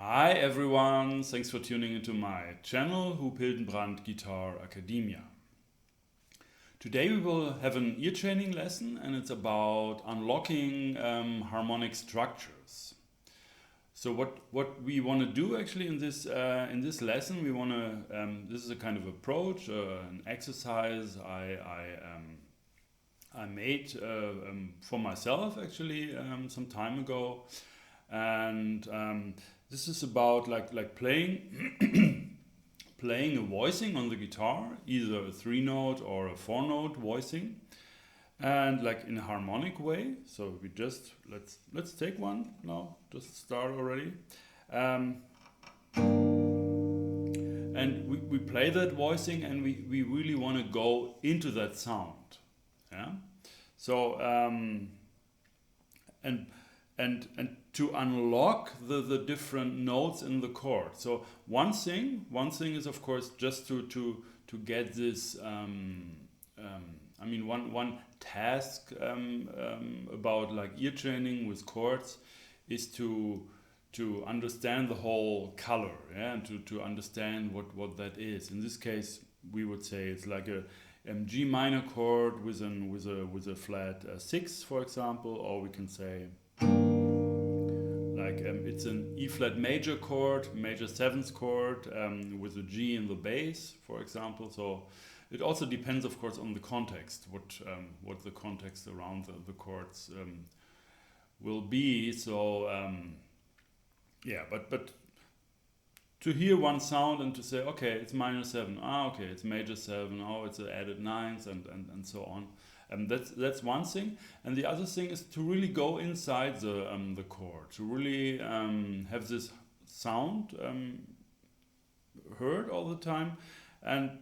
Hi everyone, thanks for tuning into my channel, Huub Hildenbrand Guitar Academia. Today we will have an ear training lesson and it's about unlocking harmonic structures. So what we want to do actually in this lesson, we want to this is a kind of approach, an exercise I made for myself actually some time ago, and this is about like playing playing a voicing on the guitar, either a 3-note or a 4-note voicing, and like in a harmonic way. So we just let's take one now. Just start already, and we play that voicing, and we really want to go into that sound. Yeah. So and to unlock the different notes in the chord. So one thing is of course just to get this. I mean, one task about like ear training with chords is to understand the whole color, yeah, and to understand what that is. In this case, we would say it's like a G minor chord with a flat 6, for example, or we can say like it's an E flat major chord, major 7th chord with a G in the bass, for example. So it also depends, of course, on the context, what the context around the chords will be. So yeah, but to hear one sound and to say, okay, it's minor 7, okay, it's major 7, it's an added 9th, and so on. That's one thing, and the other thing is to really go inside the chord, to really have this sound heard all the time, and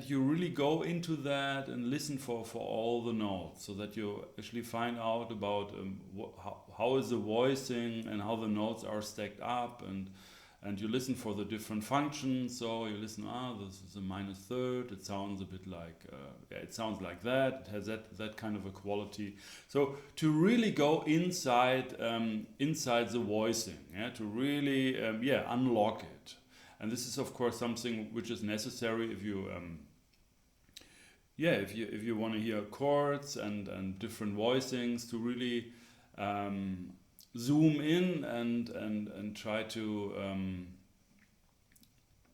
you really go into that and listen for all the notes, so that you actually find out about how is the voicing and how the notes are stacked up, and you listen for the different functions. So you listen, this is a minor third, it sounds a bit like, it sounds like that, it has that kind of a quality. So to really go inside the voicing, yeah, to really unlock it. And this is of course something which is necessary if you if you want to hear chords and different voicings, to really zoom in and try to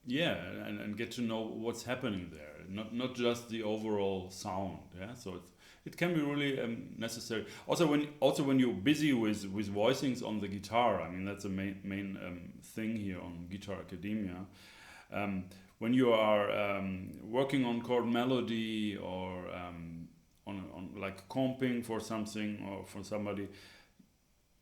and get to know what's happening there, not just the overall sound. Yeah, so it can be really necessary. Also when you're busy with voicings on the guitar, I mean that's the main thing here on Guitar Academia. When you are working on chord melody or on like comping for something or for somebody,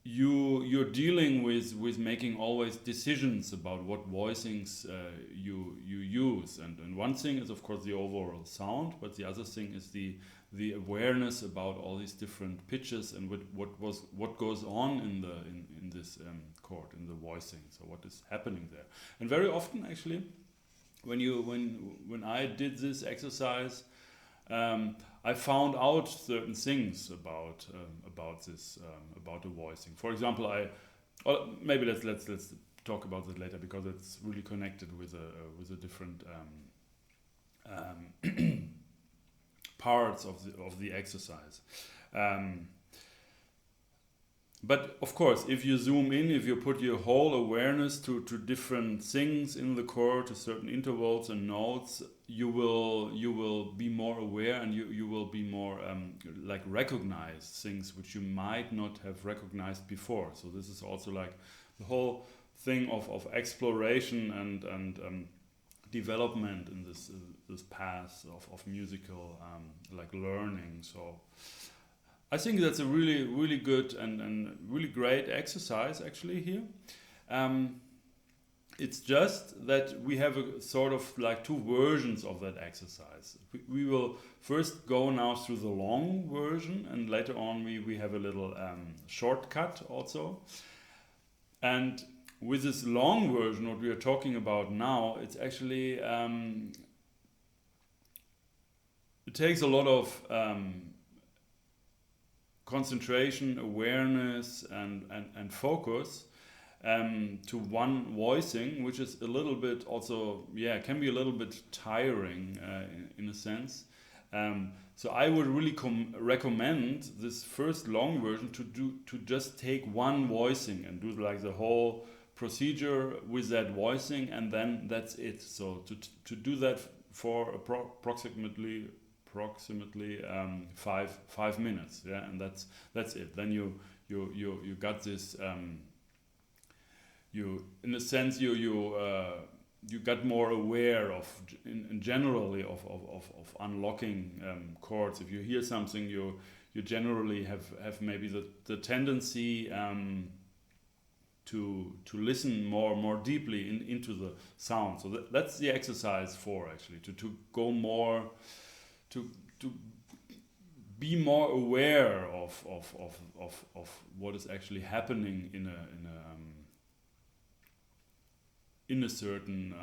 you're dealing with making always decisions about what voicings you use, and one thing is of course the overall sound, but the other thing is the awareness about all these different pitches and what goes on in this chord, in the voicing. So what is happening there? And very often actually when I did this exercise, I found out certain things about this about the voicing. For example, maybe let's talk about that later, because it's really connected with a different parts of the exercise. But of course, if you zoom in, if you put your whole awareness to different things in the chord, to certain intervals and notes, you will be more aware, and you will be more like recognize things which you might not have recognized before. So this is also like the whole thing of exploration and development in this path of musical like learning. So I think that's a really, really good and really great exercise actually here. It's just that we have a sort of like two versions of that exercise. We will first go now through the long version, and later on we have a little shortcut also. And with this long version, what we are talking about now, it's actually, it takes a lot of concentration, awareness, and focus, to one voicing, which is a little bit also, yeah, can be a little bit tiring in a sense. So I would really recommend this first long version to just take one voicing and do like the whole procedure with that voicing, and then that's it. So to do that for approximately 5 minutes, yeah, and that's it. Then you got this. You in a sense you got more aware of in generally of unlocking chords. If you hear something, you generally have maybe the tendency to listen more deeply into the sound. So that's the exercise for actually to go more to be more aware of what is actually happening in a certain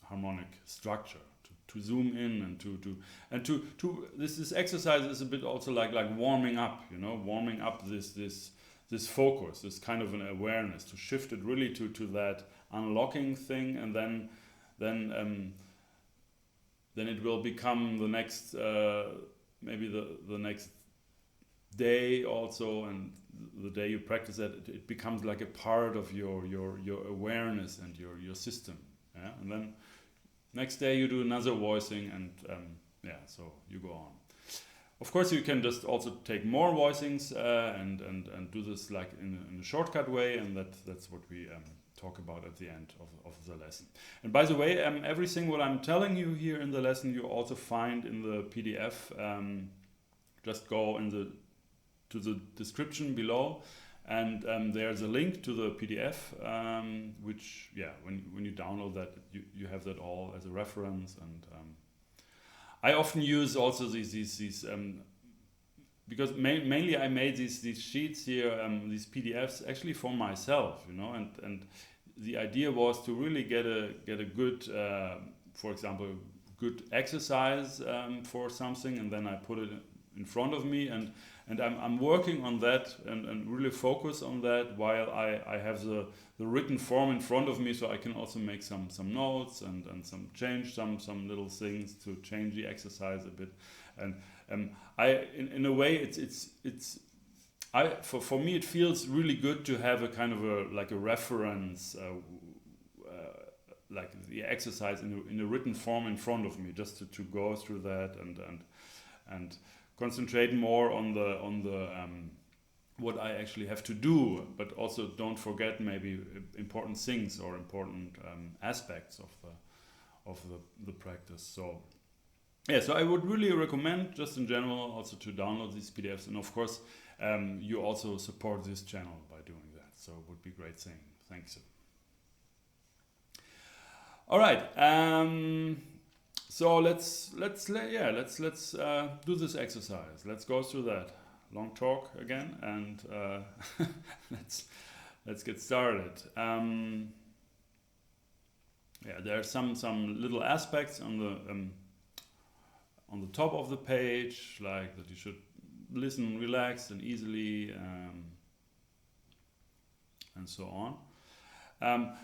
harmonic structure, to zoom in and to this exercise is a bit also like warming up, warming up this focus, this kind of an awareness, to shift it really to that unlocking thing, and then it will become the next maybe the next day also, and the day you practice that, it becomes like a part of your awareness and your system, yeah. And then next day you do another voicing, and yeah, so you go on. Of course, you can just also take more voicings and do this like in a shortcut way, and that's what we talk about at the end of the lesson. And by the way, everything what I'm telling you here in the lesson you also find in the PDF. Just go to the description below, and there's a link to the PDF, which, yeah, when you download that, you have that all as a reference. And I often use also these because mainly I made these sheets here, these PDFs actually for myself, and the idea was to really get a good, for example, good exercise for something, and then I put it in front of me, and I'm working on that and really focus on that while I have the written form in front of me, so I can also make some notes and change some little things to change the exercise a bit. And I in a way it's for me it feels really good to have a kind of a reference, like the exercise in a written form in front of me, just to go through that and concentrate more on the what I actually have to do, but also don't forget maybe important things or important aspects of the practice. So yeah, so I would really recommend, just in general, also to download these PDFs, and of course you also support this channel by doing that. So it would be a great thing. Thanks. All right. So let's do this exercise. Let's go through that long talk again, and let's get started. Yeah, there are some little aspects on the top of the page, like that you should listen relaxed and easily, and so on.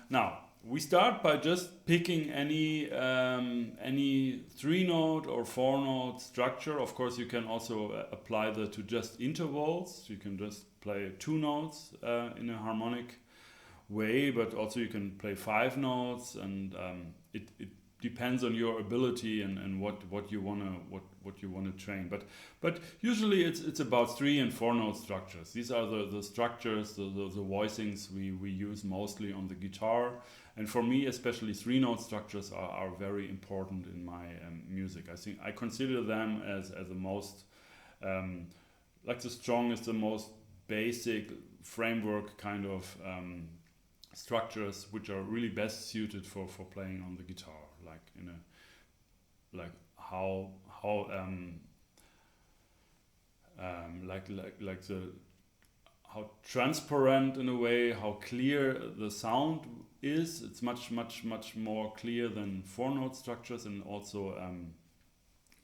Now, we start by just picking any 3-note or 4-note structure. Of course, you can also apply that to just intervals. You can just play 2 notes in a harmonic way, but also you can play 5 notes, and it depends on your ability and what you wanna train. But usually it's about 3 and 4 note structures. These are the structures, the voicings we use mostly on the guitar. And for me, especially 3-note structures are very important in my music. I consider them as the most, like the strongest, the most basic framework kind of structures, which are really best suited for playing on the guitar. How transparent in a way, how clear the sound is. It's much more clear than 4-note structures, and also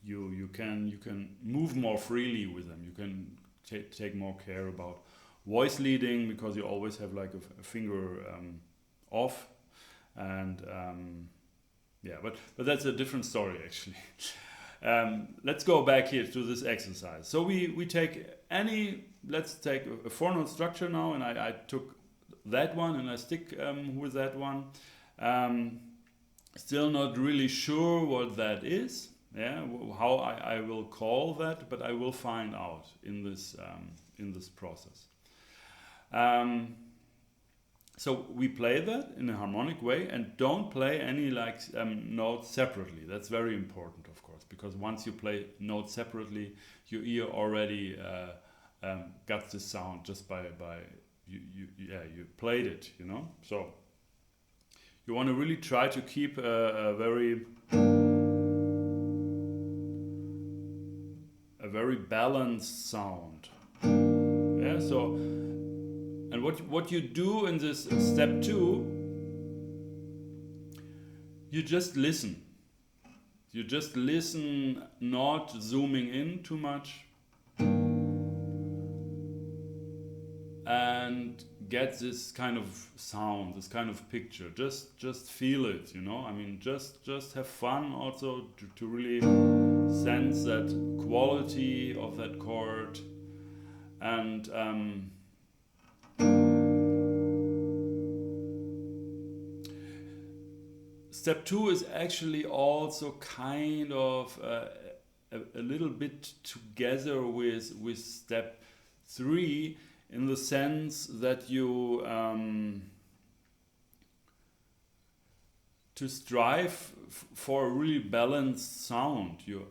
you can move more freely with them. You can take more care about voice leading, because you always have like a finger off, and yeah, but that's a different story actually. Let's go back here to this exercise. So we take let's take a 4-note structure now, and I took that one and I stick with that one. Still not really sure what that is, yeah, how I will call that, but I will find out in this process. So we play that in a harmonic way, and don't play any like notes separately. That's very important, of course, because once you play notes separately, your ear already got the sound just by you played it, you know. So you want to really try to keep a very balanced sound. Yeah. So. And what you do in this step 2, you just listen. You just listen, not zooming in too much, and get this kind of sound, this kind of picture. Just feel it, you know. I mean, just have fun also to really sense that quality of that chord, and step 2 is actually also kind of a little bit together with step 3, in the sense that you to strive for a really balanced sound, you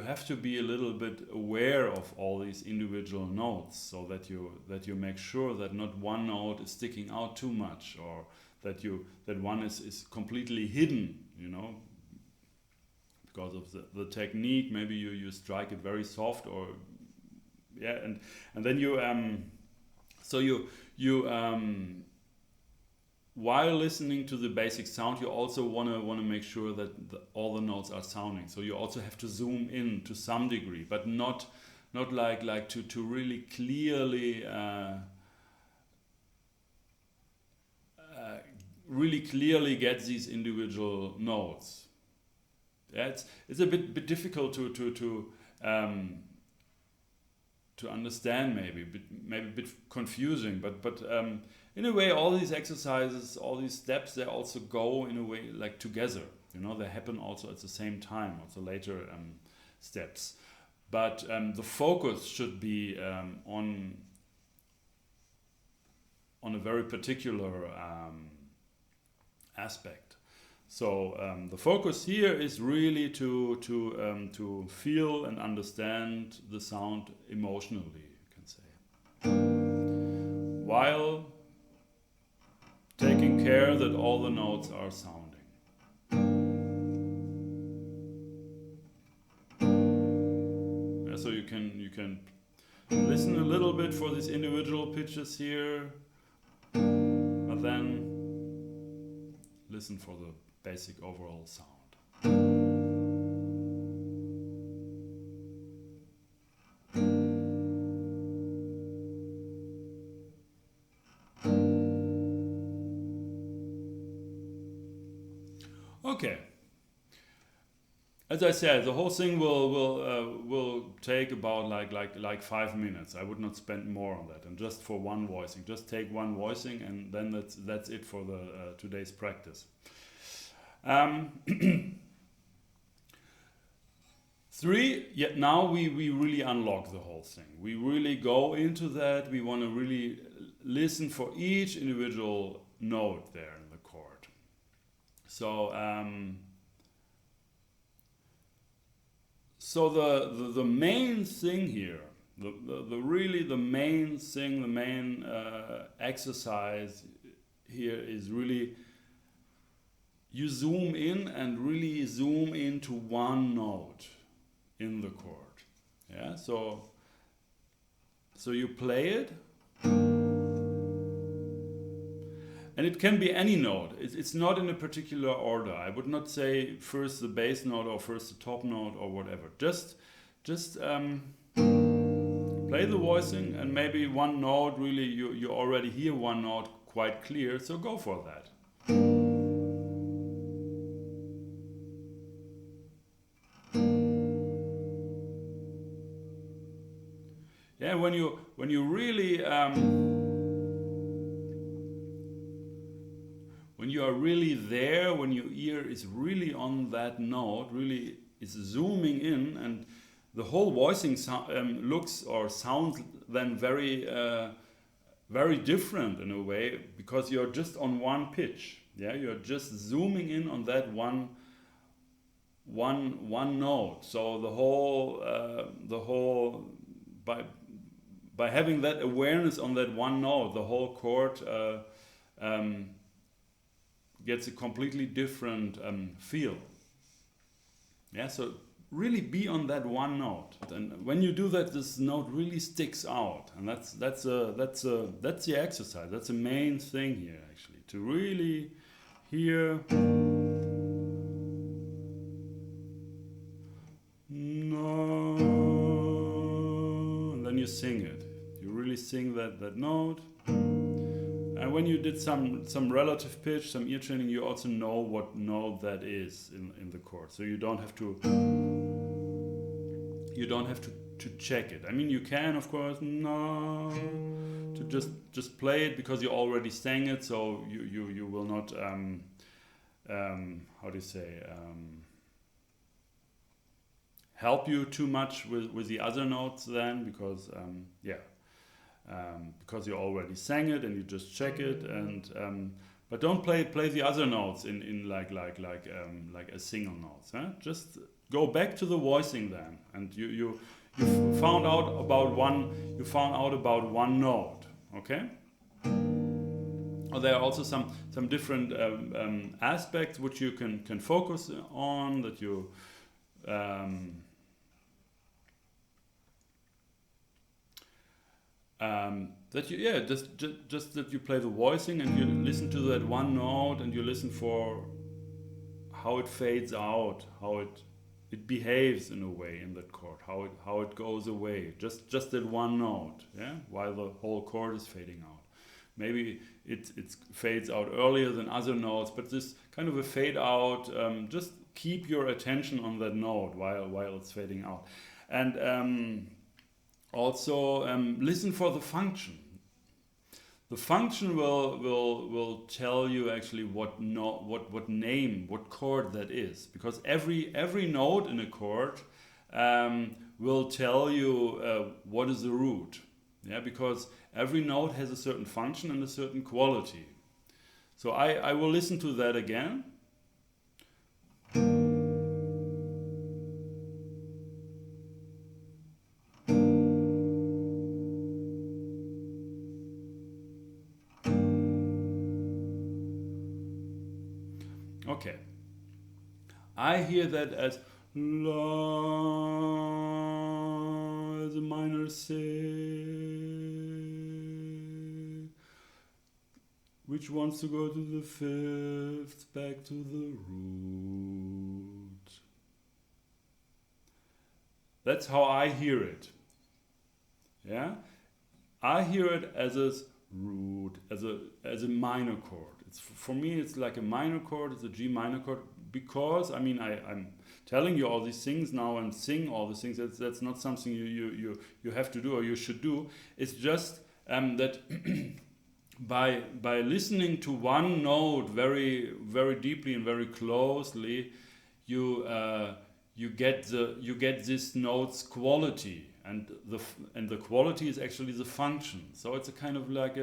have to be a little bit aware of all these individual notes, so that you make sure that not one note is sticking out too much, or that one is completely hidden, you know, because of the technique. Maybe you strike it very soft, or yeah, and then you so you while listening to the basic sound, you also want to make sure that all the notes are sounding. So you also have to zoom in to some degree, but not like to really clearly get these individual notes. Yeah, it's a bit difficult to understand, maybe a bit confusing, but in a way, all these exercises, all these steps, they also go in a way like together. You know, they happen also at the same time, also later steps. But the focus should be on a very particular aspect. So the focus here is really to feel and understand the sound emotionally, you can say, while taking care that all the notes are sounding. Yeah, so you can listen a little bit for these individual pitches here, and then listen for the basic overall sound. Okay. As I said, the whole thing will take about like 5 minutes. I would not spend more on that, and just for one voicing, just take one voicing, and then that's it for the today's practice. 3. Yet now we really unlock the whole thing. We really go into that. We want to really listen for each individual note there in the chord. So so the main thing here, the main exercise here is really you zoom in and really zoom into one note in the chord. Yeah, so you play it, and it can be any note. It's not in a particular order. I would not say first the bass note or first the top note or whatever. Just play play the voicing, and maybe one note really you already hear one note quite clear, so go for that. Yeah, when you really when you are really there, when your ear is really on that note, really is zooming in, and the whole voicing looks or sounds then very very different in a way, because you're just on one pitch. Yeah, you're just zooming in on that one note. So the whole by having that awareness on that one note, the whole chord gets a completely different feel. Yeah, so really be on that one note, and when you do that, this note really sticks out, and that's the exercise. That's the main thing here, actually, to really hear. No, and then you sing it. You really sing that note. And when you did some relative pitch, some ear training, you also know what note that is in the chord. So you don't have to check it. I mean, you can, of course, no, to just play it because you already sang it. So you will not how do you say, help you too much with the other notes then, because because you already sang it and you just check it, and but don't play the other notes in like a single notes. Huh? Just go back to the voicing then, and you found out about one note. Okay. Or there are also some different aspects which you can focus on, that you just that you play the voicing and you listen to that one note, and you listen for how it fades out, how it behaves in a way in that chord, how it goes away, just that one note, yeah, while the whole chord is fading out. Maybe it fades out earlier than other notes, but this kind of a fade out, just keep your attention on that note while it's fading out, and also listen for the function. The function will tell you actually what chord that is, because every note in a chord will tell you what is the root. Yeah, because every note has a certain function and a certain quality. So I will listen to that again. Okay, I hear that as La, as a minor C, which wants to go to the fifth, back to the root. That's how I hear it. Yeah, I hear it as a root, as a minor chord. For me, it's like a minor chord. It's a G minor chord, because I mean I'm telling you all these things now and sing all these things. That's not something you have to do or you should do. It's just that by listening to one note very very deeply and very closely, you get this note's quality, and the quality is actually the function. So it's a kind of like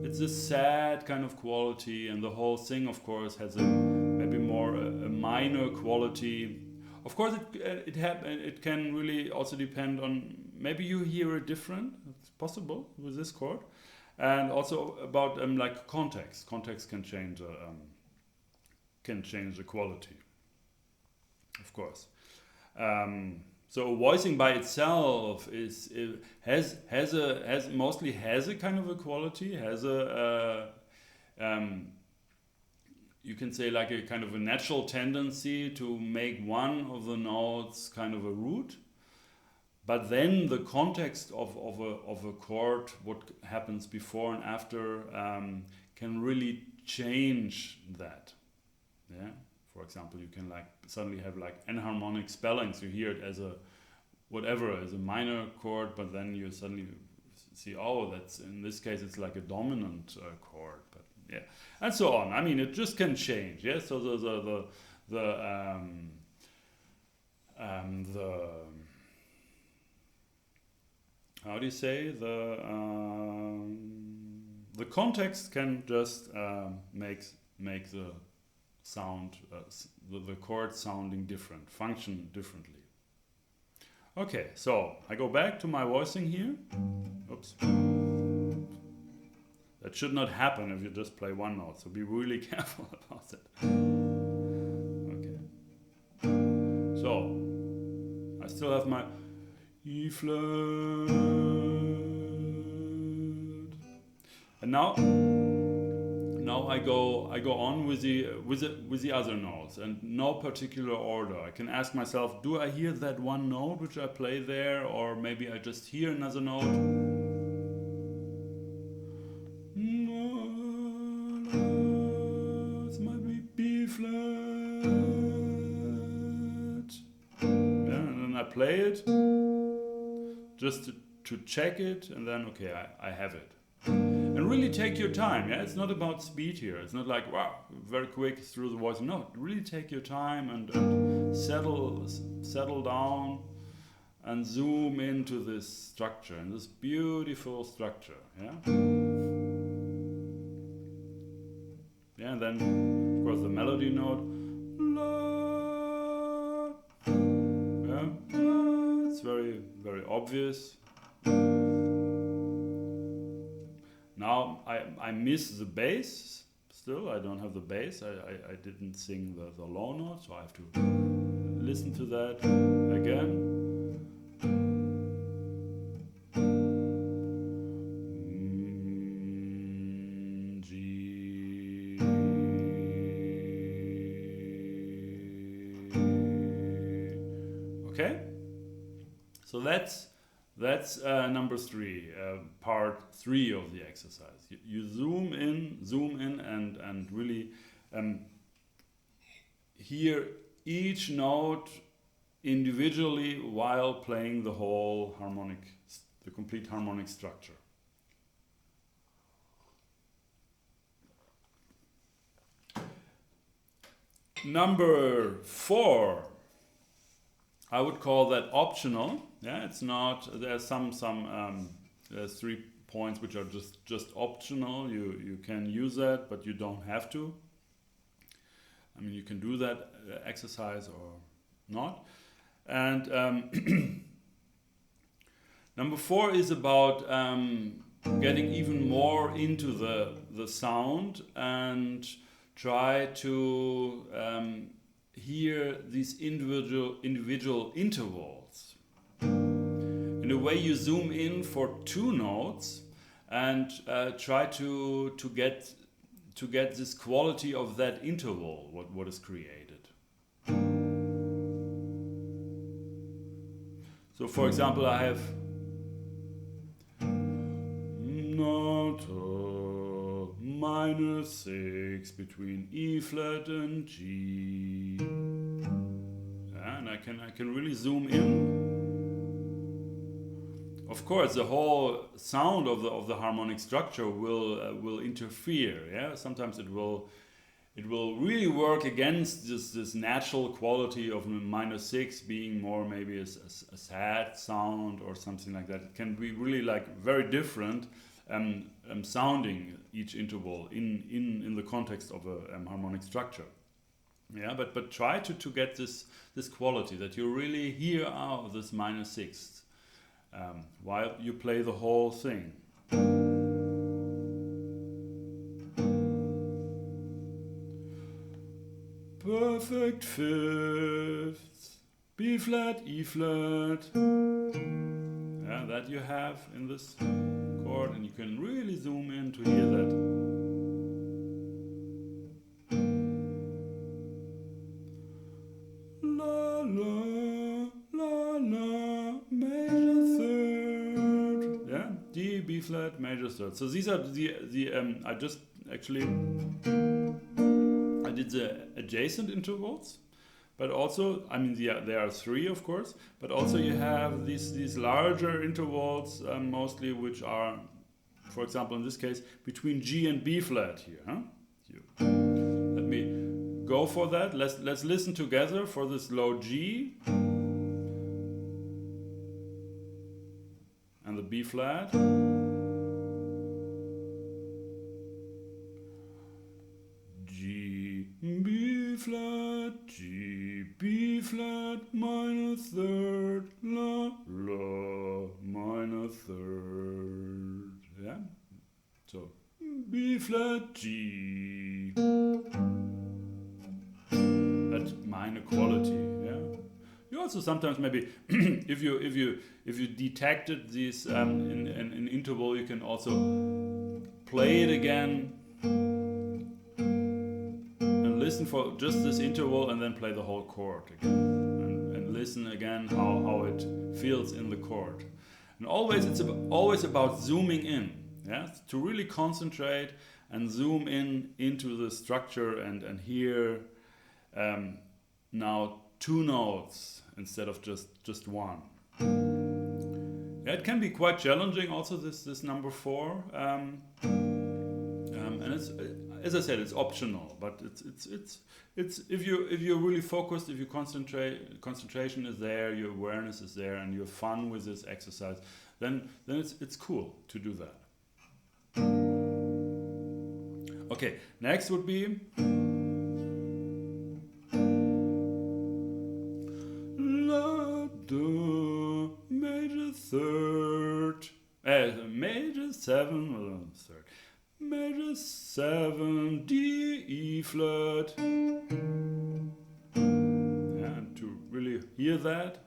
it's a sad kind of quality, and the whole thing, of course, has maybe more a minor quality. Of course, it can really also depend on, maybe you hear it different. It's possible with this chord, and also about like context. Context can change the quality, of course. So voicing by itself mostly has a kind of a quality, has a you can say like a kind of a natural tendency to make one of the notes kind of a root, but then the context of a chord, what happens before and after, can really change that. Yeah. For example, you can like suddenly have like enharmonic spellings. You hear it as a whatever, as a minor chord, but then you suddenly see, oh, that's in this case it's like a dominant chord. But yeah, and so on. I mean, it just can change. Yeah. So the how do you say, the context can just make the sound, the chord sounding different, function differently. Okay, so I go back to my voicing here. Oops. That should not happen if you just play one note, so be really careful about that. Okay. So, I still have my E flat. And now I go on with the other notes, and no particular order. I can ask myself, do I hear that one note which I play there, or maybe I just hear another note? It might be B flat. Yeah, and then I play it just to check it, and then okay, I have it. And really take your time, yeah? It's not about speed here. It's not like, wow, very quick through the voice. No, really take your time and settle down and zoom into this structure, and this beautiful structure, yeah? Yeah, and then, of course, the melody note. La. Yeah, it's very, very obvious. Now I miss the bass still. I don't have the bass. I didn't sing the low note, so I have to listen to that again. G. Okay, so that's number 3, part 3 of the exercise. You zoom in, and really hear each note individually while playing the whole harmonic, the complete harmonic structure. Number 4, I would call that optional. Yeah, it's not. There's there's 3 points which are just optional. You can use that, but you don't have to. I mean, you can do that exercise or not. And number 4 is about getting even more into the sound and try to hear these individual intervals. In a way, you zoom in for 2 notes and try to get this quality of that interval, what is created. So, for example, I have note minor 6 between E flat and G, and I can really zoom in. Of course, the whole sound of the harmonic structure will interfere. Yeah, sometimes it will really work against this natural quality of minor 6 being more maybe a sad sound or something like that. It can be really like very different sounding each interval in the context of a harmonic structure. Yeah, but try to get this quality that you really hear out this minor 6 while you play the whole thing. Perfect fifths, B flat, E flat. Yeah, that you have in this chord, and you can really zoom in to hear that. La la la la major. flat, major third. So these are the I just actually I did the adjacent intervals, but also, I mean, there are three, of course, but also you have these larger intervals, mostly, which are, for example, in this case, between G and B flat here. Huh? Let me go for that. Let's listen together for this low G and the B flat. G, B flat, G, B flat, minor third, La, La, minor third. Yeah? So, B flat, G. At minor quality, yeah? You also sometimes maybe, if you detected this in an interval, you can also play it again and listen for just this interval and then play the whole chord again and listen again how it feels in the chord. And always it's always about zooming in, yeah, to really concentrate and zoom in into the structure and hear now two notes instead of just one. Yeah, it can be quite challenging also, this number 4, and it's, as I said, it's optional, but it's if you're really focused, if you concentration is there, your awareness is there, and you're fun with this exercise, then it's cool to do that. Okay, next would be La, Do, major third, major 7, third, major 7, D, E flat. And to really hear that,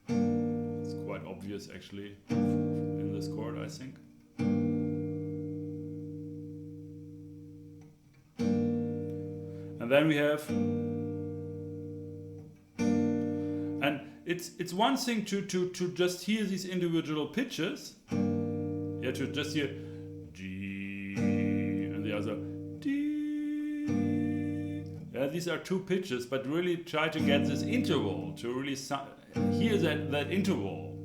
it's quite obvious actually in this chord, I think. And then we have, and it's one thing to just hear these individual pitches, yeah, to just hear G and the other D. Yeah, these are two pitches, but really try to get this interval, to really hear that interval.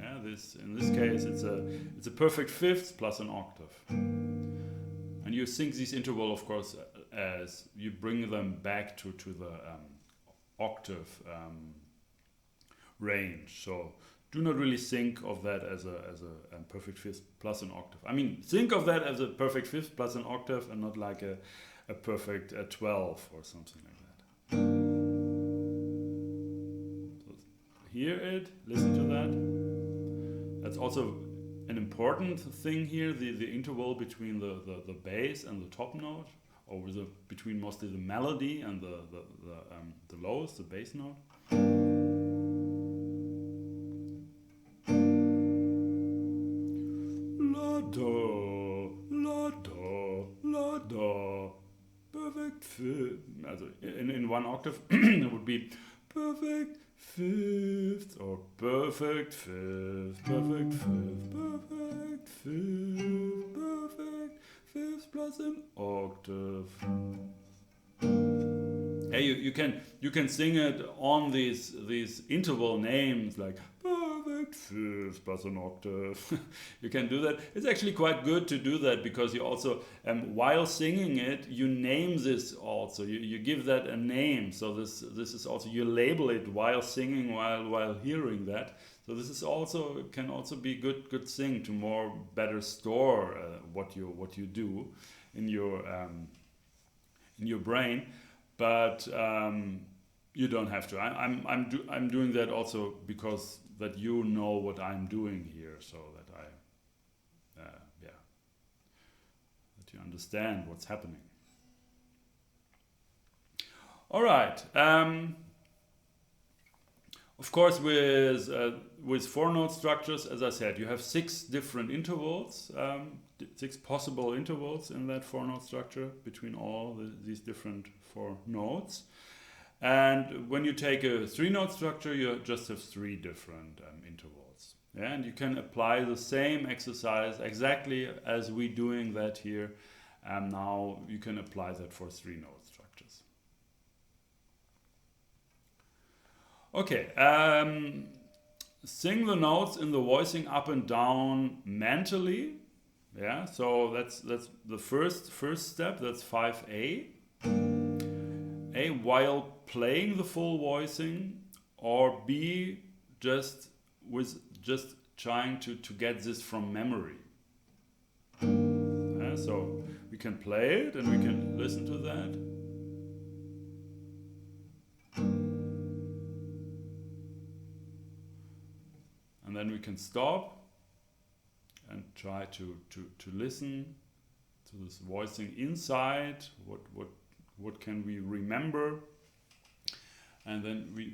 Yeah, in this case it's a perfect fifth plus an octave, and you sing this interval, of course, as you bring them back to the octave range. So do not really think of that as a perfect fifth plus an octave. I mean, think of that as a perfect fifth plus an octave, and not like a perfect 12 or something like that. So hear it, listen to that. That's also an important thing here, the interval between the bass and the top note, or between mostly the melody and the lows, the bass note. La do, la do, la do. Perfect fifth. Also in one octave it would be perfect fifth or perfect fifth, perfect fifth, perfect fifth, perfect fifth plus an octave. Yeah, you can sing it on these interval names like perfect fifth plus an octave. You can do that. It's actually quite good to do that, because you also while singing it, you name this also. You give that a name. So this is also, you label it while singing, while hearing that. So this is also, can also be good thing to better store what you do in your brain, but you don't have to. I'm doing that also because that you know what I'm doing here, so that that you understand what's happening. All right. Of course, with 4-note structures, as I said, you have 6 different intervals, 6 possible intervals in that 4-note structure between all these different 4 notes. And when you take a 3-note structure, you just have 3 different intervals. Yeah, and you can apply the same exercise exactly as we doing that here. And now you can apply that for 3 note structures. Okay, sing the notes in the voicing up and down mentally. Yeah, so that's the first step. That's 5A. A, while playing the full voicing, or B, just trying to get this from memory. So we can play it and we can listen to that. And then we can stop and try to listen to this voicing inside. What can we remember? And then we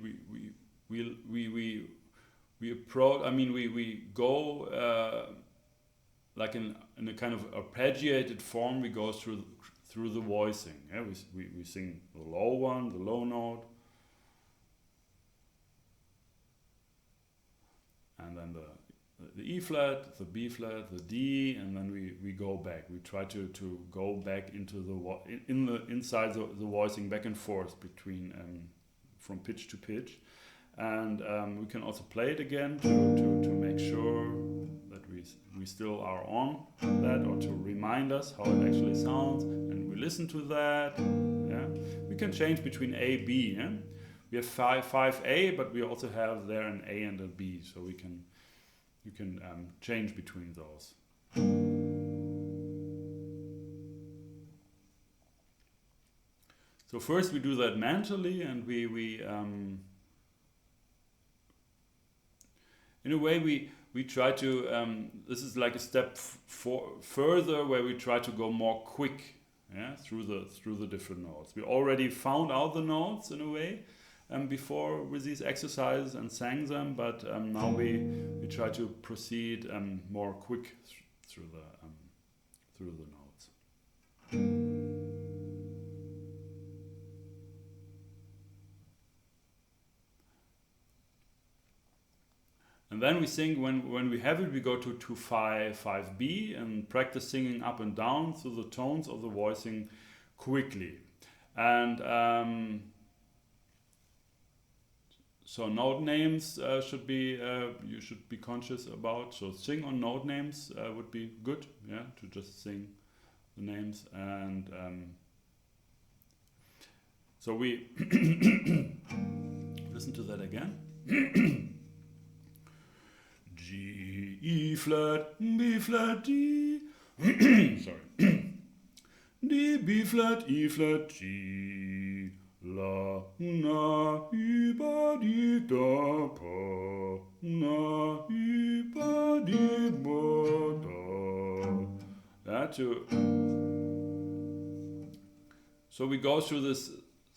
approach. I mean, we go like in a kind of arpeggiated form. We go through the voicing. Yeah, we sing the low one, the low note, and then the E flat, the B flat, the D, and then we go back. We try to go back into inside the voicing, back and forth between from pitch to pitch, and we can also play it again to make sure that we still are on that, or to remind us how it actually sounds, and we listen to that. Yeah, we can change between A, B. Yeah? We have 5A, but we also have there an A and a B, so you can change between those. So first we do that mentally, and we in a way we try to this is like a step further, where we try to go more quick, yeah, through the different notes. We already found out the notes in a way before with these exercises and sang them, but now we try to proceed more quick through the notes. And then we sing, when we have it, we go to 5B and practice singing up and down through the tones of the voicing quickly. And so note names you should be conscious about. So sing on note names would be good, yeah, to just sing the names. And so we listen to that again. G, E flat, B flat, D. Sorry. D, B flat, E flat, G. La, na, I, ba, di, da, pa. Na, I, ba, di, ba, da. So we go through this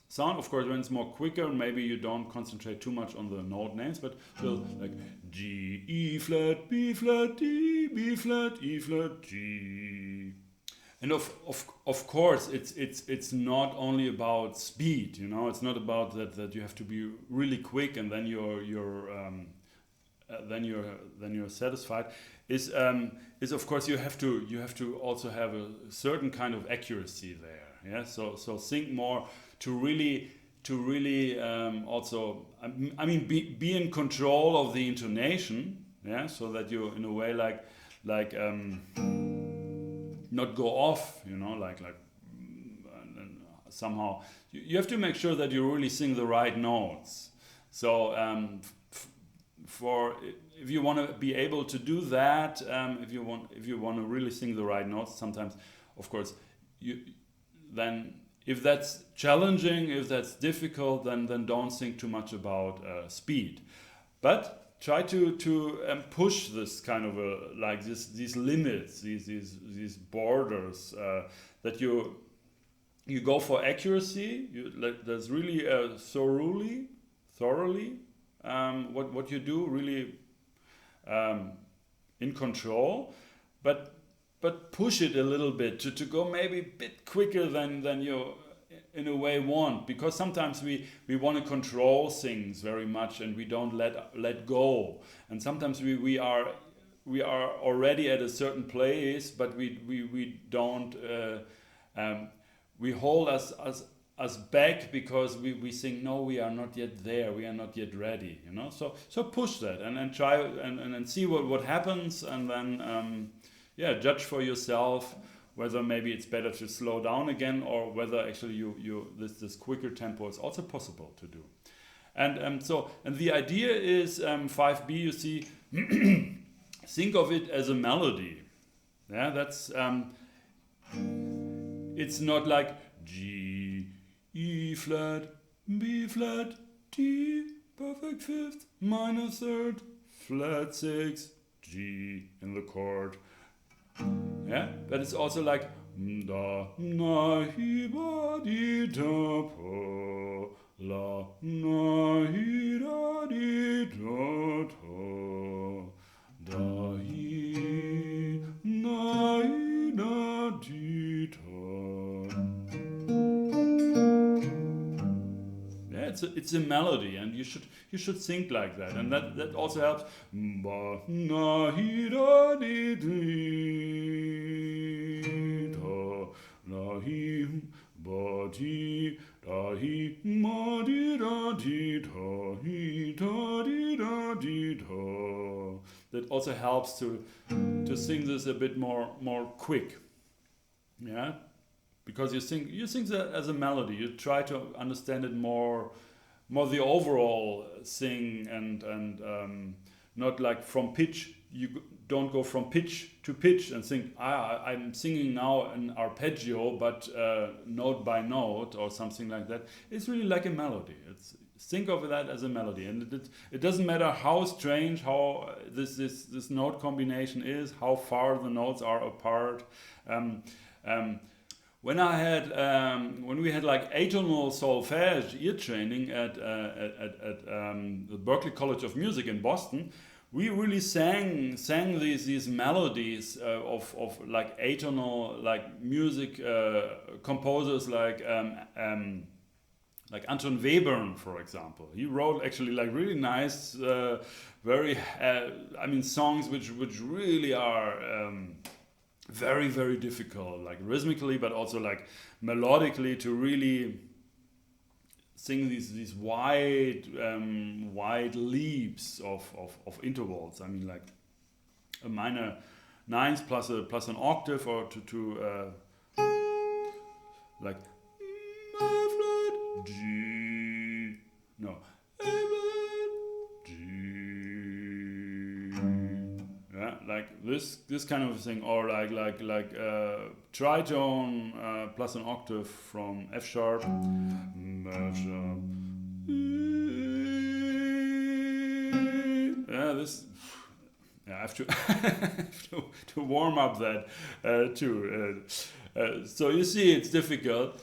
sound. Of course, when it's more quicker, maybe you don't concentrate too much on the note names, but still like G, E flat, B flat, D, B flat, E flat, G. And of course, it's not only about speed. You know, it's not about that you have to be really quick and then you're satisfied. Is of course you have to also have a certain kind of accuracy there. Yeah. So think more to really also, I mean, be in control of the intonation. Yeah. So that you in a way like not go off, you know, like and somehow you have to make sure that you really sing the right notes. So if you want to be able to do that, if you want to really sing the right notes, sometimes, of course, then if that's challenging, if that's difficult, then don't think too much about speed, but try to push this kind of like these limits, these borders, that you go for accuracy. That's really thoroughly what you do, really in control, but push it a little bit to go maybe a bit quicker than you in a way want, because sometimes we want to control things very much and we don't let go, and sometimes we are already at a certain place, but we don't we hold us back because we think, no, we are not yet there, we are not yet ready, you know. So push that and try and see what happens, and then yeah, judge for yourself whether maybe it's better to slow down again, or whether actually this quicker tempo is also possible to do. And the idea is 5B, you see, think of it as a melody. Yeah, that's it's not like G, E flat, B flat, D, perfect fifth, minor third, flat six, G in the chord. Yeah, but it's also like da na hi ba di da po la na hi da di da da da hi na hi da di da. Yeah, it's a melody, and you should think like that, and that also helps. Ba na hi da di di da na hi ba di da hi ma di da di da hi da di da di da. That also helps to sing this a bit more quick. Yeah. Because you sing that as a melody, you try to understand it more the overall thing, and not like from pitch. You don't go from pitch to pitch and think, I'm singing now an arpeggio, but note by note or something like that. It's really like a melody. Think of that as a melody, and it doesn't matter how strange how this note combination is, how far the notes are apart. When we had like atonal solfege ear training at the Berklee College of Music in Boston, we really sang these melodies of like atonal, like music composers like Anton Webern, for example. He wrote actually like really nice, very songs which really are very, very difficult, like rhythmically, but also like melodically, to really sing these wide leaps of intervals. I mean, like a minor ninth plus an octave, or to like A flat G, no, A flat G. Yeah, like this kind of thing, or like tritone plus an octave from F sharp, F sharp. Yeah, this. Yeah, I have to warm up that too. So you see, it's difficult,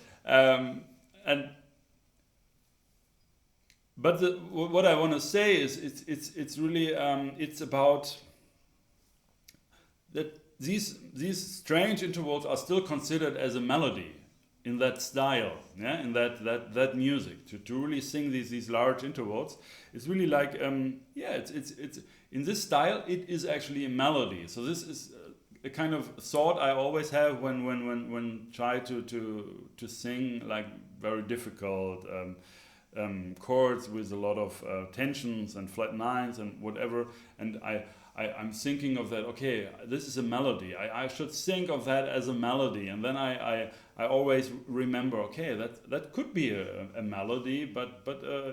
but what I want to say is it's really it's about that these strange intervals are still considered as a melody in that style, yeah, in that music. To really sing these large intervals, it's really like it's in this style it is actually a melody. So this is a kind of thought I always have when try to sing like very difficult chords with a lot of tensions and flat nines and whatever, and I'm thinking of that, okay, this is a melody. I should think of that as a melody, and then I always remember, okay, that could be a melody, but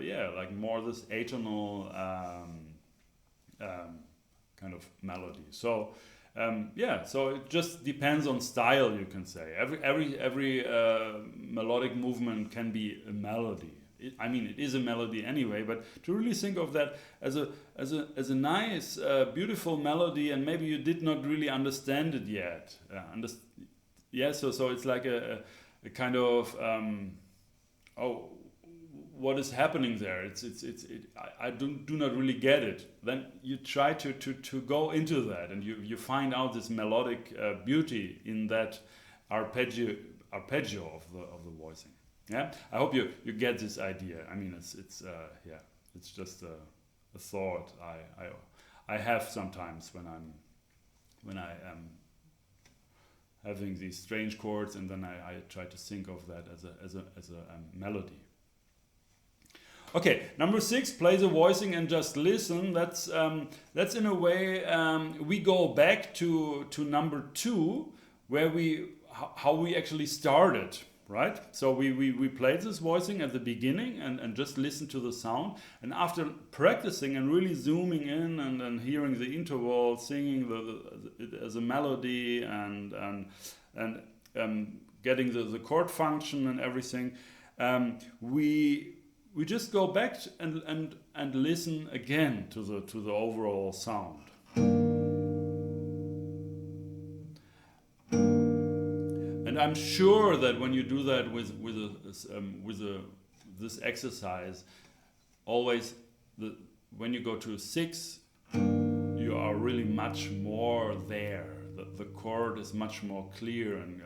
yeah, like more this atonal kind of melody. So yeah, so it just depends on style, you can say. Every melodic movement can be a melody. It is a melody anyway, but to really think of that as a nice, beautiful melody, and maybe you did not really understand it yet. So it's like a kind of what is happening there? I do not really get it. Then you try to go into that, and you find out this melodic beauty in that arpeggio of the voicing. Yeah, I hope you get this idea. I mean, it's yeah, it's just a thought I have sometimes when I am having these strange chords, and then I try to think of that as a melody. Okay, number 6, play the voicing and just listen. That's in a way we go back to number 2, where how we actually started, right? So we played this voicing at the beginning and just listen to the sound, and after practicing and really zooming in and hearing the interval, singing it as a melody and getting the chord function and everything, we just go back and listen again to the overall sound. And I'm sure that when you do that with this exercise, always when you go to a 6, you are really much more there. The chord is much more clear and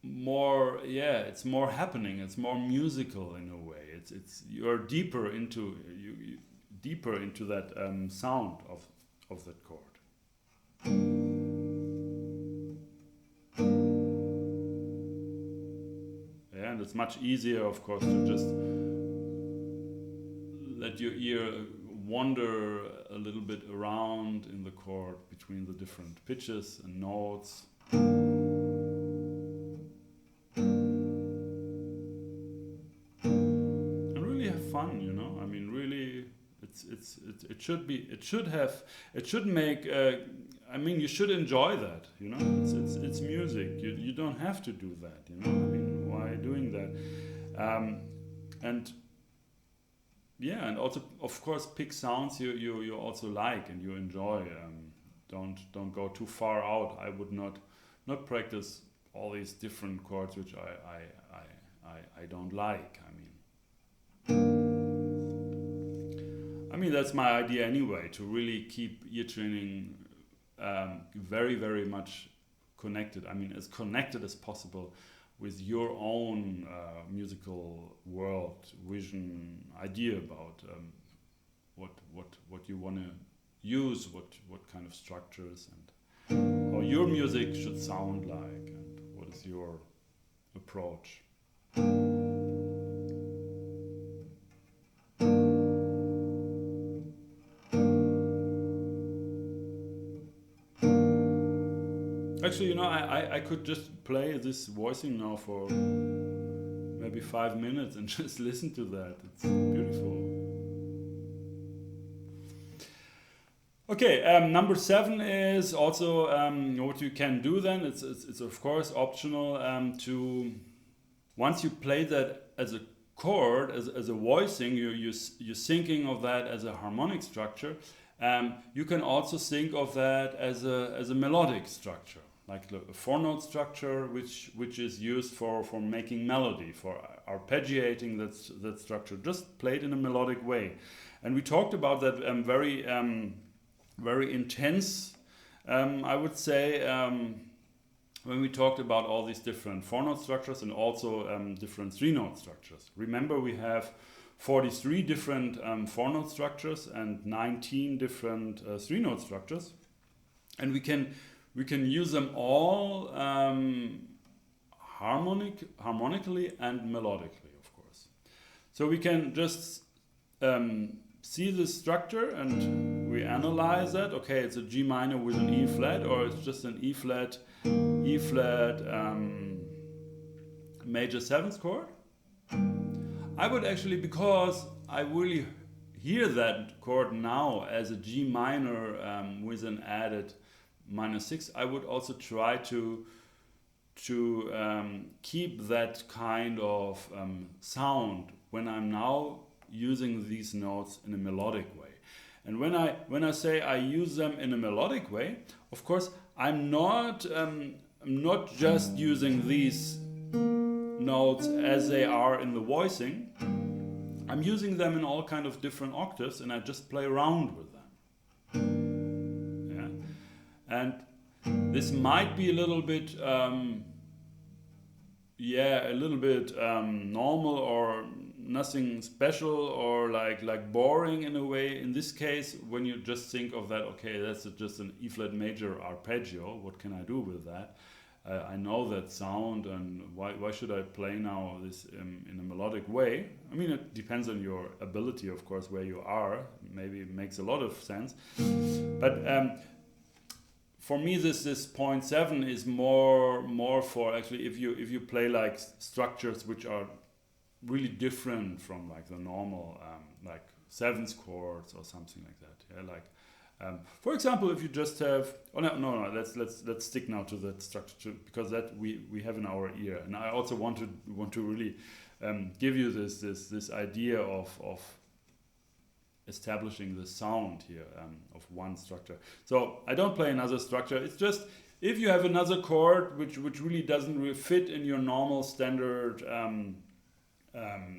more, yeah, it's more happening. It's more musical in a way. It's you're deeper into that sound of that chord. Yeah, and it's much easier, of course, to just let your ear wander a little bit around in the chord between the different pitches and notes. And really have fun, you know. I mean, really, it should make. I mean, you should enjoy that, you know. It's music. You don't have to do that, you know. I mean, why doing that? And yeah, and also, of course, pick sounds you also like and you enjoy. Don't go too far out. I would not practice all these different chords which I don't like. I mean that's my idea anyway, to really keep ear training very, very much connected. I mean, as connected as possible with your own musical world, vision, idea about what you want to use, what kind of structures and how your music should sound like, and what is your approach. Actually, you know, I could just play this voicing now for maybe 5 minutes and just listen to that. It's beautiful. Okay, number 7 is also what you can do then. It's of course optional to, once you play that as a chord, as a voicing, you're thinking of that as a harmonic structure. You can also think of that as a melodic structure, like a 4-note structure, which is used for making melody, for arpeggiating that structure, just played in a melodic way. And we talked about that very intense, I would say, when we talked about all these different 4-note structures and also different 3-note structures. Remember, we have 43 different 4-note structures and 19 different 3-note structures, and we can use them all harmonically and melodically, of course. So we can just see the structure and we analyze that. Okay, it's a G minor with an E flat, or it's just an E flat major 7th chord. I would actually, because I really hear that chord now as a G minor with an added -6, I would also try to keep that kind of sound when I'm now using these notes in a melodic way. And when I say I use them in a melodic way, of course I'm not just using these notes as they are in the voicing. I'm using them in all kind of different octaves, and I just play around with them. Yeah, and This might be a little bit, yeah, a little bit normal or nothing special or like boring in a way. In this case, when you just think of that, okay, that's just an E flat major arpeggio. What can I do with that? I know that sound, and why should I play now this in a melodic way? I mean, it depends on your ability, of course, where you are. Maybe it makes a lot of sense, but for me, this 0.7 is more for actually if you play like structures which are really different from like the normal like seventh chords or something like that. Yeah, like. For example, if you just have, oh no, let's stick now to that structure because that we have in our ear, and I also want to really give you this idea of establishing the sound here of one structure. So I don't play another structure. It's just if you have another chord which really doesn't really fit in your normal standard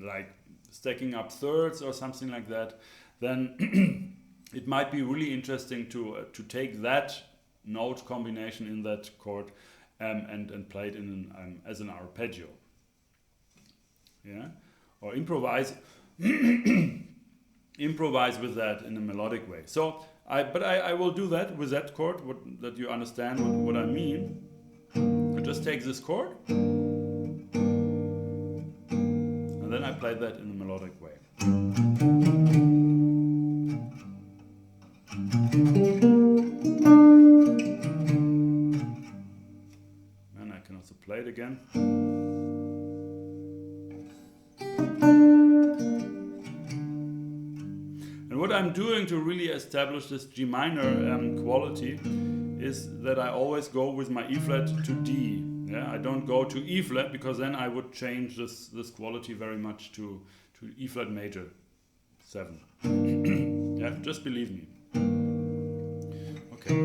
like stacking up thirds or something like that, then it might be really interesting to take that note combination in that chord and play it in as an arpeggio. Yeah, or improvise improvise with that in a melodic way. So I will do that with that chord. That you understand what I mean. I just take this chord and then I play that in a melodic way. And I can also play it again. And what I'm doing to really establish this G minor quality is that I always go with my E flat to D. Yeah, I don't go to E flat because then I would change this quality very much to E flat major 7. Yeah, just believe me. Okay.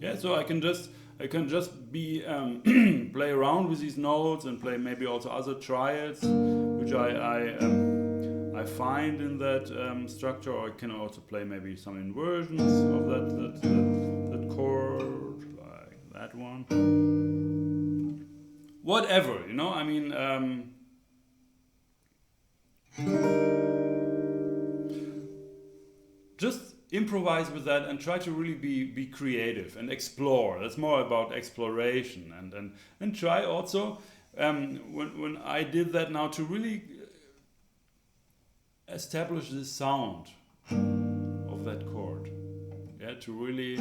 Yeah, so I can just be play around with these notes and play maybe also other triads, which I find in that structure. Or I can also play maybe some inversions of that chord, like that one. Whatever, you know. I mean. Just improvise with that and try to really be creative and explore. That's more about exploration and try also when I did that now to really establish the sound of that chord. Yeah, to really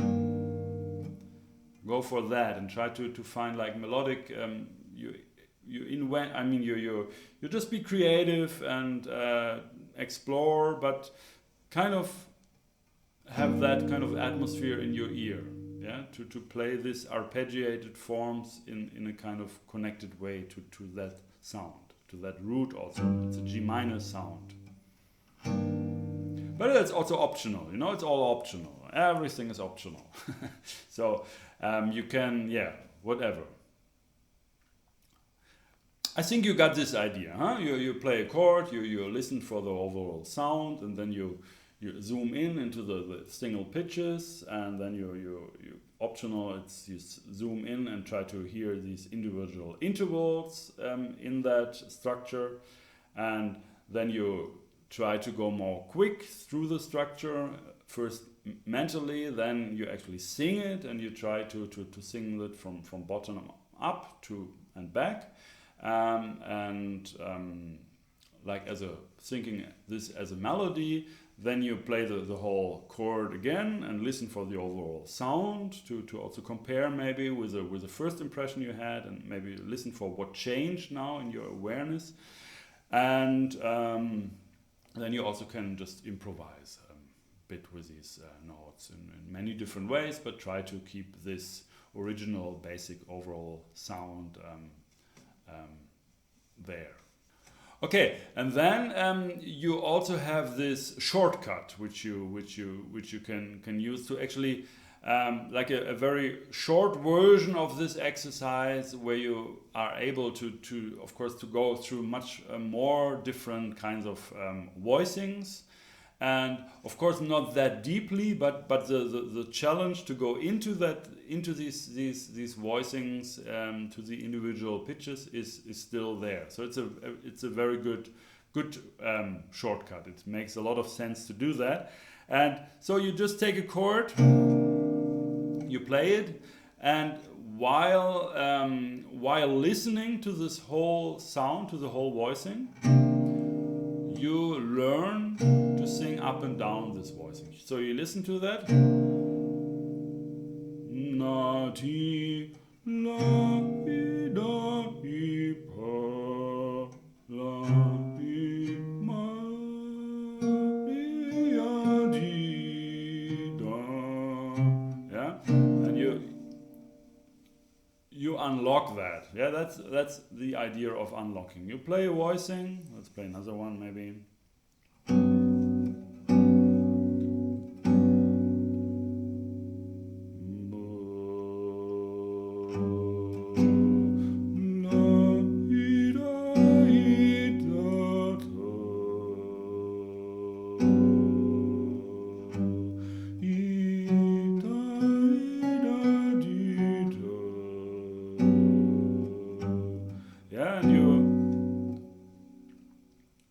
go for that and try to find like melodic. You invent. I mean, you just be creative and explore, but kind of have that kind of atmosphere in your ear, yeah, to play these arpeggiated forms in a kind of connected way to that sound, to that root also. It's a G minor sound. But it's also optional, you know, it's all optional. Everything is optional. So you can, yeah, whatever. I think you got this idea, huh? You play a chord, you listen for the overall sound, and then you zoom in into the single pitches, and then you optional, it's you zoom in and try to hear these individual intervals in that structure, and then you try to go more quick through the structure, first mentally, then you actually sing it, and you try to sing it from bottom up to and back, like as a thinking this as a melody. Then you play the whole chord again and listen for the overall sound to also compare maybe with the first impression you had, and maybe listen for what changed now in your awareness. And then you also can just improvise a bit with these notes in many different ways, but try to keep this original basic overall sound there. Okay, and then you also have this shortcut which you can use to actually like a very short version of this exercise, where you are able to of course to go through much more different kinds of voicings, and of course not that deeply, but the challenge to go into these voicings to the individual pitches is still there. So it's a very good shortcut. It makes a lot of sense to do that. And so you just take a chord, you play it, and while listening to this whole sound, to the whole voicing, you learn to sing up and down this voicing. So you listen to that. Na ti la i da i pa la i ma i a di da. Yeah, and you unlock that. Yeah, that's the idea of unlocking. You play a voicing. Let's play another one maybe.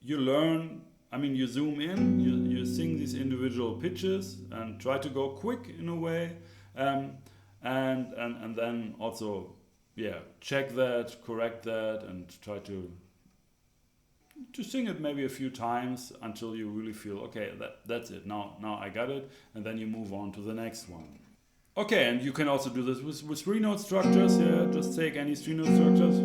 You learn, I mean, you zoom in, you sing these individual pitches and try to go quick in a way, and then also, yeah, check that, correct that, and try to sing it maybe a few times until you really feel, okay, that's it, now I got it, and then you move on to the next one. Okay, and you can also do this with 3-note structures. Yeah, just take any 3-note structures.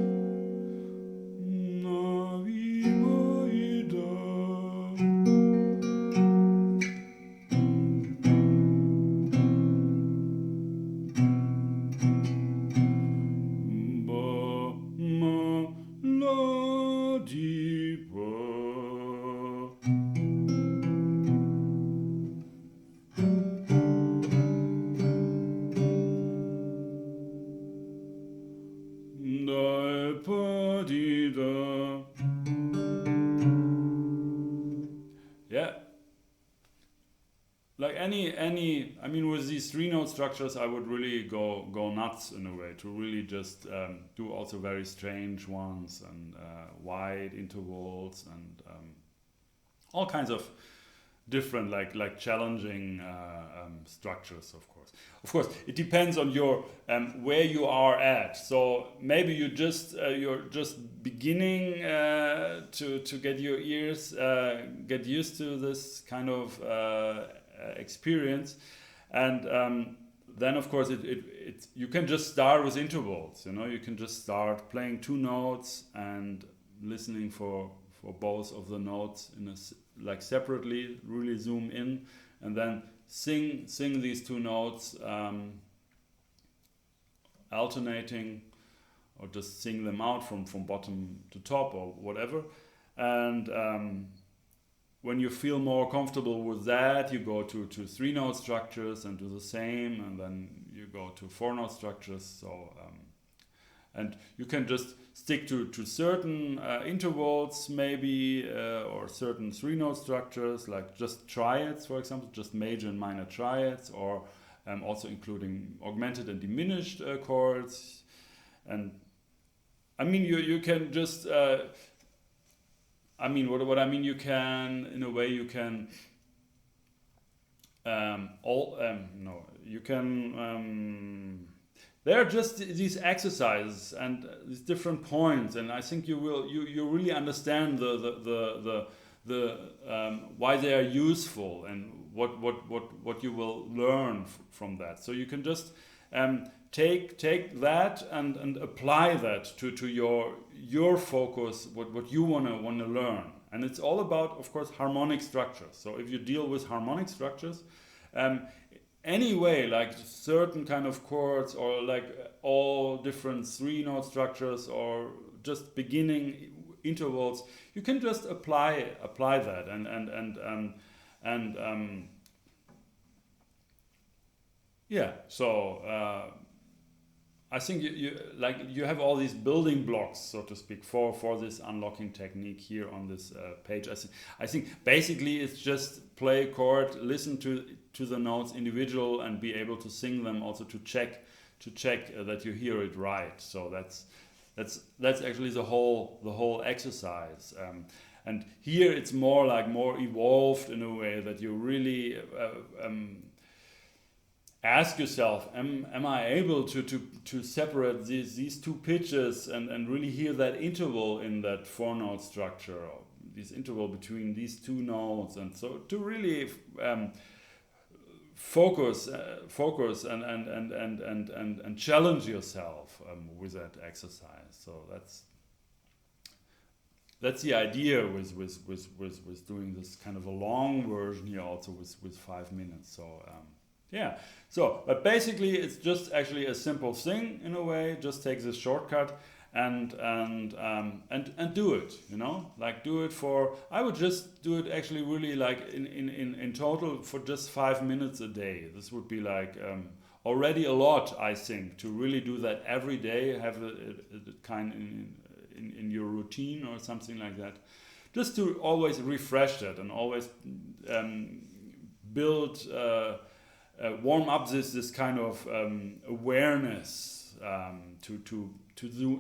Yeah, like any I mean, with these 3-note structures I would really go nuts in a way, to really just do also very strange ones, and wide intervals, and all kinds of different like challenging structures. Of course it depends on your where you are at. So maybe you're just beginning to get your ears get used to this kind of experience, and then of course it you can just start with intervals. You can just start playing 2 notes and listening for both of the notes in like separately, really zoom in, and then sing these 2 notes alternating, or just sing them out from bottom to top or whatever. And when you feel more comfortable with that, you go to 3-note structures and do the same, and then you go to 4-note structures. So and you can just stick to certain intervals maybe, or certain 3-note structures, like just triads, for example, just major and minor triads, or also including augmented and diminished chords. And I mean, you can just I mean, what I mean, you can, in a way, you can no, you can. There are just these exercises and these different points, and I think you really understand why they are useful and what you will learn from that. So you can just take that and apply that to your focus, what you wanna learn. And it's all about, of course, harmonic structures. So if you deal with harmonic structures, anyway, like certain kind of chords, or like all different 3-note structures, or just beginning intervals, you can just apply that and yeah. So I think you have all these building blocks, so to speak, for this unlocking technique here on this page. I think basically it's just play a chord, listen to the notes individual, and be able to sing them, also to check that you hear it right. So that's actually the whole exercise. And here it's more evolved in a way that you really ask yourself, am I able to separate these two pitches and really hear that interval in that 4-note structure, or this interval between these two notes, and so to really focus and challenge yourself with that exercise. So that's the idea with doing this kind of a long version here, also with 5 minutes. So yeah. So, but basically, it's just actually a simple thing in a way. Just take this shortcut and do it. You know, like do it for. I would just do it actually really like in total for just 5 minutes a day. This would be like already a lot, I think, to really do that every day. Have a kind in your routine or something like that. Just to always refresh that and always build. Warm up this kind of awareness to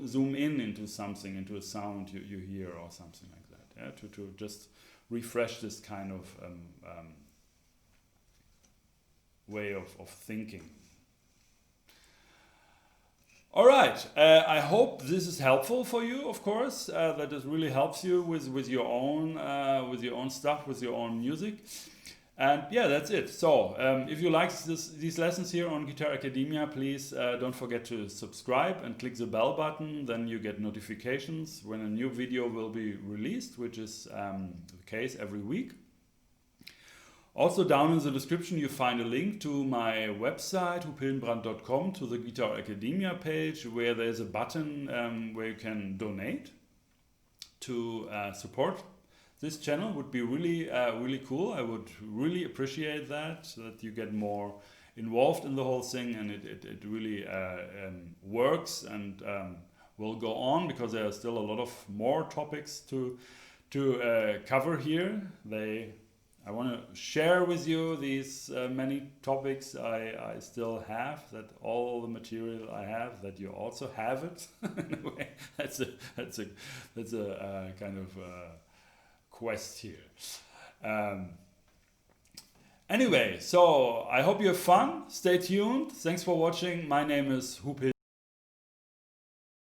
zoom in into something, into a sound you hear or something like that. Yeah, to just refresh this kind of way of thinking. All right, I hope this is helpful for you. Of course, that it really helps you with your own stuff, with your own music. And yeah, that's it. So if you like these lessons here on Guitar Academia, please don't forget to subscribe and click the bell button. Then you get notifications when a new video will be released, which is the case every week. Also, down in the description you find a link to my website, hupillenbrand.com, to the Guitar Academia page, where there's a button where you can donate to support this channel. Would be really cool. I would really appreciate that you get more involved in the whole thing, and it really works and will go on, because there are still a lot of more topics to cover here. I want to share with you these many topics I still have, that all the material I have, that you also have it. In a way, that's a kind of quest here. Anyway, so I hope you have fun. Stay tuned. Thanks for watching. My name is Hupil.